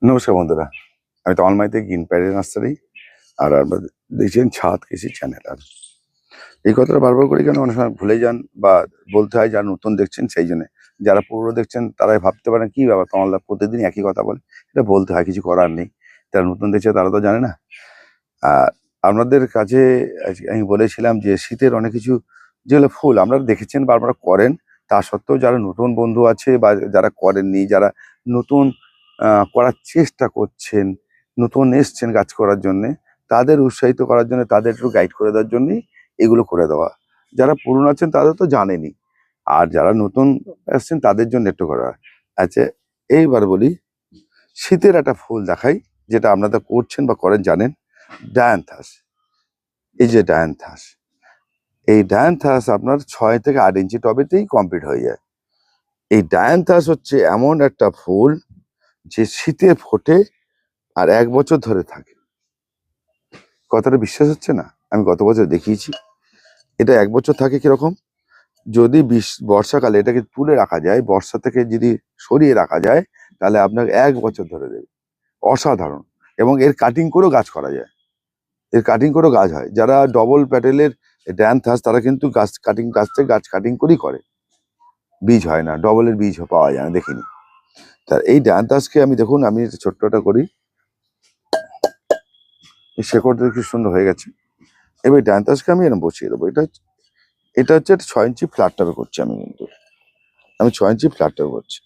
নমস্কার বন্ধুরা, আমি তমালমাইতে গ্রিন প্যারেড নার্সারি আর আপনারা দেখছেন ছাদ কৃষি চ্যানেল। আর এই কথাটা বারবার করে কেন অনেক সময় ভুলে যান বা বলতে হয়, যারা নতুন দেখছেন সেই জন্য। যারা পুরনো দেখছেন তারাই ভাবতে পারেন কি ব্যাপার, তমালদা প্রতিদিন একই কথা বলে। এটা বলতে হয়, কিছু করার নেই। যারা নতুন দেখছে তারা তো জানে না। আর আপনাদের কাছে আমি বলেছিলাম যে শীতের অনেক কিছু যেগুলো ফুল আপনারা দেখেছেন বা আপনারা করেন, তা সত্ত্বেও যারা নতুন বন্ধু আছে বা যারা করেননি, যারা নতুন করার চেষ্টা করছেন, নতুন এসছেন গাছ করার জন্যে, তাদের উৎসাহিত করার জন্য, তাদের একটু গাইড করে দেওয়ার জন্যই এগুলো করে দেওয়া। যারা পুরনো আছেন তাদের তো জানেনই, আর যারা নতুন আসছেন তাদের জন্য একটু করা। আচ্ছা, এইবার বলি, শীতের একটা ফুল দেখাই যেটা আপনারা করছেন বা করেন জানেন, ডায়ান্থাস। এই যে ডায়ান্থাস, এই ডায়ান্থাস আপনার 6 থেকে 8 ইঞ্চি টবেতেই কমপ্লিট হয়ে যায়। এই ডায়ান্থাস হচ্ছে এমন একটা ফুল যে শীতে ফোটে আর 1 বছর ধরে থাকে। কথাটা বিশ্বাস হচ্ছে না? আমি গত বছর দেখিয়েছি। এটা 1 বছর থাকে কিরকম, যদি বর্ষাকালে এটাকে তুলে রাখা যায়, বর্ষা থেকে যদি সরিয়ে রাখা যায়, তাহলে আপনাকে 1 বছর ধরে দেবে। অসাধারণ। এবং এর কাটিং করেও গাছ করা যায়, এর কাটিং করেও গাছ হয়। যারা ডবল প্যাটেলের ড্যান্থাস তারা কিন্তু গাছ কাটিং, গাছ থেকে গাছ কাটিং করেই করে, বীজ হয় না, ডবলের বীজ পাওয়া যায় না, দেখিনি। তা এই ড্যান্থাসকে আমি দেখুন, আমি ছোট্টটা করি, এই শেকড়টা কি সুন্দর হয়ে গেছে। এবার ড্যান্থাসকে আমি এরকম বসিয়ে দেবো। এটা হচ্ছে একটা 6 ইঞ্চি ফ্ল্যাট টবে করছি আমি, কিন্তু আমি 6 ইঞ্চি ফ্ল্যাট টবে করছি।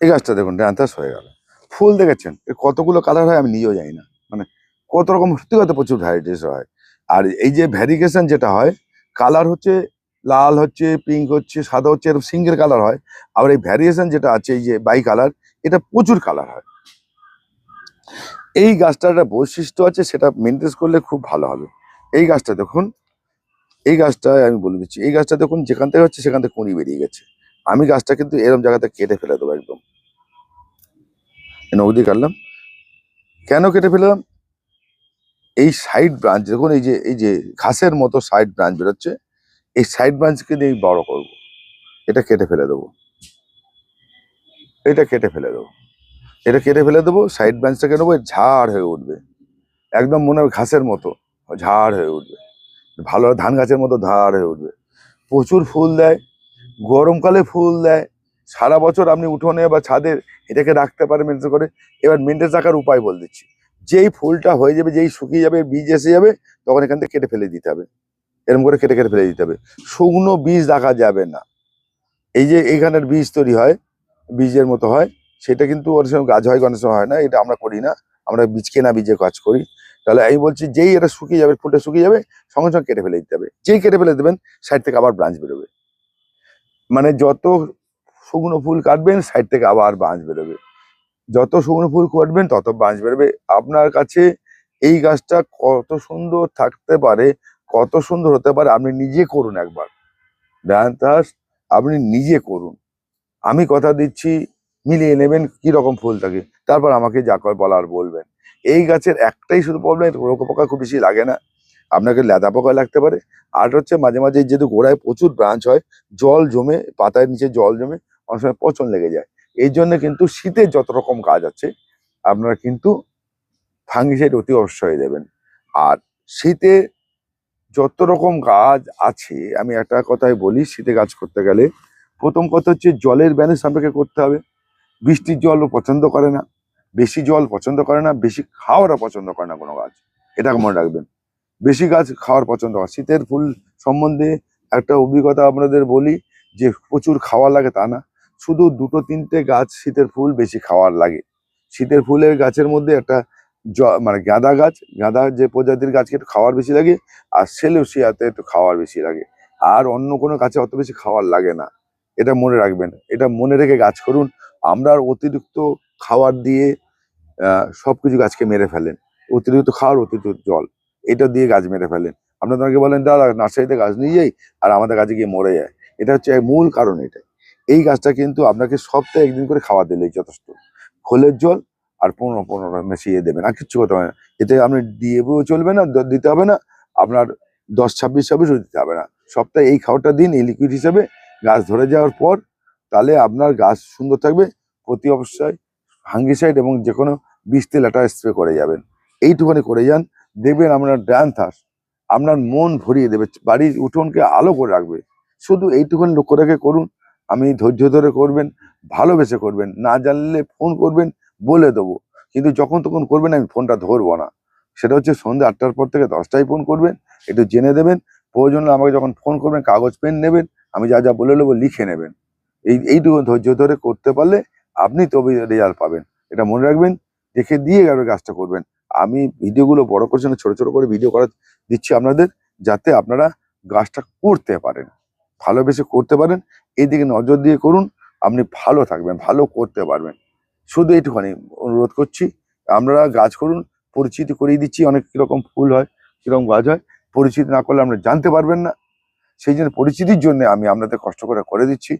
এই গাছটা দেখুন ড্যান্থাস হয়ে গেল। ফুল দেখেছেন এর কতগুলো কালার হয় আমি নিজেও জানি না, মানে কত রকম, সত্যি কথা প্রচুর ভ্যারাইটিস হয়। আর এই যে ভ্যারিগেশন যেটা হয়, কালার হচ্ছে লাল হচ্ছে, পিঙ্ক হচ্ছে, সাদা হচ্ছে, এরকম সিঙ্গেল কালার হয়। আবার এই ভ্যারিয়েশন যেটা আছে, এই যে বাই কালার, এটা প্রচুর কালার হয়। এই গাছটার একটা বৈশিষ্ট্য আছে, সেটা মেনটেন করলে খুব ভালো হবে। এই গাছটা দেখুন, এই গাছটা আমি বলে দিচ্ছি, এই গাছটা দেখুন যেখান থেকে হচ্ছে সেখান থেকে কুঁড়ি বেরিয়ে গেছে। আমি গাছটা কিন্তু এরকম জায়গাতে কেটে ফেলে দেবো একদম। নদী কাটলাম, কেন কেটে ফেললাম? এই সাইড ব্রাঞ্চ দেখুন, এই যে ঘাসের মতো সাইড ব্রাঞ্চ বেরোচ্ছে, এই সাইড ব্রাঞ্চকে দিয়ে বড় করব। এটা কেটে ফেলে দেবো, এটা কেটে ফেলে দেবো, এটা কেটে ফেলে দেবো। সাইড ব্রাঞ্চটাকে নেবো, ঝাড় হয়ে উঠবে, একদম মনে হয় ঘাসের মতো ঝাড় হয়ে উঠবে, ভালো ধান গাছের মতো ধার হয়ে উঠবে। প্রচুর ফুল দেয়, গরমকালে ফুল দেয়, সারা বছর আপনি উঠোনে বা ছাদে এটাকে রাখতে পারেন মেনটেন করে। এবার মেনটেন রাখার উপায় বলে দিচ্ছি। যেই ফুলটা হয়ে যাবে, যেই শুকিয়ে যাবে, বীজ এসে যাবে, তখন এখান থেকে কেটে ফেলে দিতে হবে। এরকম করে কেটে কেটে ফেলে দিতে হবে। শুকনো বীজ রাখা যাবে না। এই যে এইখানের বীজ তৈরি হয়, বীজের মতো হয়, সেটা কিন্তু অনেক সময় গাছ হয়, অনেক সময় হয় না। এটা আমরা করি না, আমরা বীজ কেনা বীজে কাজ করি। তাহলে আমি বলছি, যেই এটা শুকিয়ে যাবে, ফুলটা শুকিয়ে যাবে, সঙ্গে সঙ্গে কেটে ফেলে দিতে হবে। যেই কেটে ফেলে দেবেন, সাইড থেকে আবার ব্রাঞ্চ বেরোবে। মানে যত শুকনো ফুল কাটবেন, সাইড থেকে আবার ব্রাঞ্চ বেরোবে। যত শুকনো ফুল কাটবেন তত ব্রাঞ্চ বেরোবে। আপনার কাছে এই গাছটা কত সুন্দর থাকতে পারে, কত সুন্দর হতে পারে, আপনি নিজে করুন একবার। ডায়ান্থাস আপনি নিজে করুন, আমি কথা দিচ্ছি, মিলিয়ে নেবেন কি রকম ফুল থাকে, তারপর আমাকে যা করে বলার বলবেন। এই গাছের একটাই শুধু প্রবলেম, রোগ পোকা খুব বেশি লাগে না, আপনাকে লেদা পোকা লাগতে পারে। আর হচ্ছে মাঝে মাঝে যেহেতু গোড়ায় প্রচুর ব্রাঞ্চ হয়, জল জমে, পাতার নিচে জল জমে, অনেক সময় পচন লেগে যায়। এই জন্য কিন্তু শীতের যত রকম কাজ আছে, আপনারা কিন্তু ফাঙ্গিসাইড অতি অবশ্যই দেবেন। আর শীতে যত রকম গাছ আছে, আমি একটা কথাই বলি, শীতে গাছ করতে গেলে প্রথম কথা হচ্ছে জলের ব্যালেন্স আপনাকে করতে হবে। বৃষ্টির জলও পছন্দ করে না, বেশি জল পছন্দ করে না, বেশি খাওয়ারও পছন্দ করে না কোনো গাছ। এটা মনে রাখবেন, বেশি গাছ খাওয়ার পছন্দ করে। শীতের ফুল সম্বন্ধে একটা অভিজ্ঞতা আপনাদের বলি, যে প্রচুর খাওয়ার লাগে তা না, শুধু 2-3টে গাছ শীতের ফুল বেশি খাওয়ার লাগে। শীতের ফুলের গাছের মধ্যে একটা মানে গাঁদা গাছ, গাঁদা যে প্রজাতির গাছকে একটু খাওয়ার বেশি লাগে, আর সেলেউসিয়াতে একটু খাওয়ার বেশি লাগে। আর অন্য কোনো গাছে অত বেশি খাওয়ার লাগে না। এটা মনে রাখবেন, এটা মনে রেখে গাছ করুন। আমরা অতিরিক্ত খাওয়ার দিয়ে সবকিছু গাছকে মেরে ফেলেন। অতিরিক্ত খাওয়ার, অতিরিক্ত জল, এটা দিয়ে গাছ মেরে ফেলেন। আপনারা তোমাকে বলেন দাদা নার্সারিতে গাছ নিয়ে যাই, আর আমাদের গাছে গিয়ে মরে যায়। এটা হচ্ছে মূল কারণ। এটা, এই গাছটা কিন্তু আপনাকে সপ্তাহে 1 দিন করে খাওয়া দিলেই যথেষ্ট। খোলের জল আর 15 মিশিয়ে দেবেন, আর কিচ্ছু করতে হবে না। এতে আপনি ডিএপিও চলবে না, দিতে হবে না, আপনার 10-26 দিতে হবে না। সপ্তাহে এই খাবারটা দিন এই লিকুইড হিসেবে, গাছ ধরে যাওয়ার পর তাহলে আপনার গাছ সুন্দর থাকবে। প্রতি অবস্থায় ফাঙ্গিসাইড এবং যে কোনো বিষ তেল একটা স্প্রে করে যাবেন, এইটুখানি করে যান, দেখবেন আপনার ডায়ান্থাস আপনার মন ভরিয়ে দেবে, বাড়ির উঠোনকে আলো করে রাখবে। শুধু এইটুখানি লক্ষ্য রেখে করুন। আমি ধৈর্য ধরে করবেন, ভালোবেসে করবেন, না জানলে ফোন করবেন, বলে দেবো, কিন্তু যখন তখন করবেন আমি ফোনটা ধরবো না। সেটা হচ্ছে সন্ধ্যে 8টার পর থেকে 10টায় ফোন করবেন, একটু জেনে দেবেন। প্রয়োজন হলে আমাকে যখন ফোন করবেন কাগজ পেন নেবেন, আমি যা যা বলে নেবো লিখে নেবেন। এইটুকু ধৈর্য ধরে করতে পারলে আপনি তবে রেজাল্ট পাবেন, এটা মনে রাখবেন। দেখে দিয়ে এবার কাজটা করবেন। আমি ভিডিওগুলো বড় করছি না, ছোট ছোট করে ভিডিও করা দিচ্ছি আপনাদের, যাতে আপনারা গাছটা করতে পারেন, ভালোবেসে করতে পারেন। এইদিকে নজর দিয়ে করুন, আপনি ভালো থাকবেন, ভালো করতে পারবেন। শুধু এইটুখানি অনুরোধ করছি, আপনারা গাছ করুন, পরিচিতি করিয়ে দিচ্ছি, অনেক কিরকম ফুল হয়, কিরকম গাছ হয়, পরিচিতি না করলে আপনারা জানতে পারবেন না। সেই জন্য পরিচিতির জন্য আমি আপনাদের কষ্ট করে দিচ্ছি,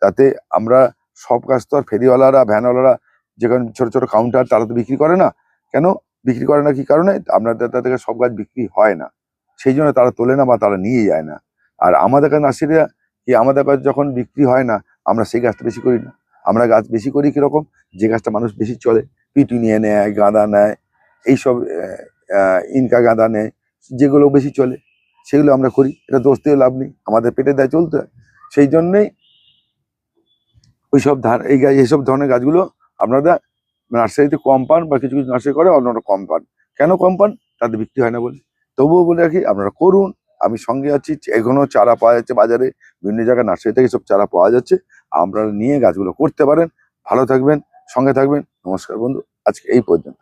তাতে আমরা সব গাছ তো আর ফেরিওয়ালারা ভ্যানওয়ালারা যেখানে ছোট ছোট কাউন্টার তারা তো বিক্রি করে না। কেন বিক্রি করে না, কি কারণে? আপনাদের থেকে সব গাছ বিক্রি হয় না, সেই জন্য তারা তোলে না বা তারা নিয়ে যায় না। আর আমাদের কাছে নার্সারিরা কি, আমাদের কাছে যখন বিক্রি হয় না, আমরা সেই গাছটা বেশি করি না। আমরা গাছ বেশি করি কিরকম, যে গাছটা মানুষ বেশি চলে, পিটুনিয়া নেয়, গাঁদা নেয়, এইসব ইনকা গাঁদা নেয়, যেগুলো বেশি চলে সেগুলো আমরা করি। এটা দোষ দিয়ে লাভ নেই, আমাদের পেটে দেয় চলতে হয়। সেই জন্যেই ওইসব ধান এই গাছ এইসব ধরনের গাছগুলো আপনারা নার্সারিতে কম পান, বা কিছু কিছু নার্সারি করে অন্যরা কম পান। কেন কম পান? তাদের বিক্রি হয় না বলে। তবুও বলে রাখি, আপনারা করুন, আমি সঙ্গে আছি। এখনো চারা পাওয়া যাচ্ছে বাজারে, বিভিন্ন জায়গায় নার্সারি থেকে সব চারা পাওয়া যাচ্ছে, আপনারা নিয়ে গাছগুলো করতে পারেন। ভালো থাকবেন, সঙ্গে থাকবেন। নমস্কার বন্ধু, আজকে এই পর্যন্ত।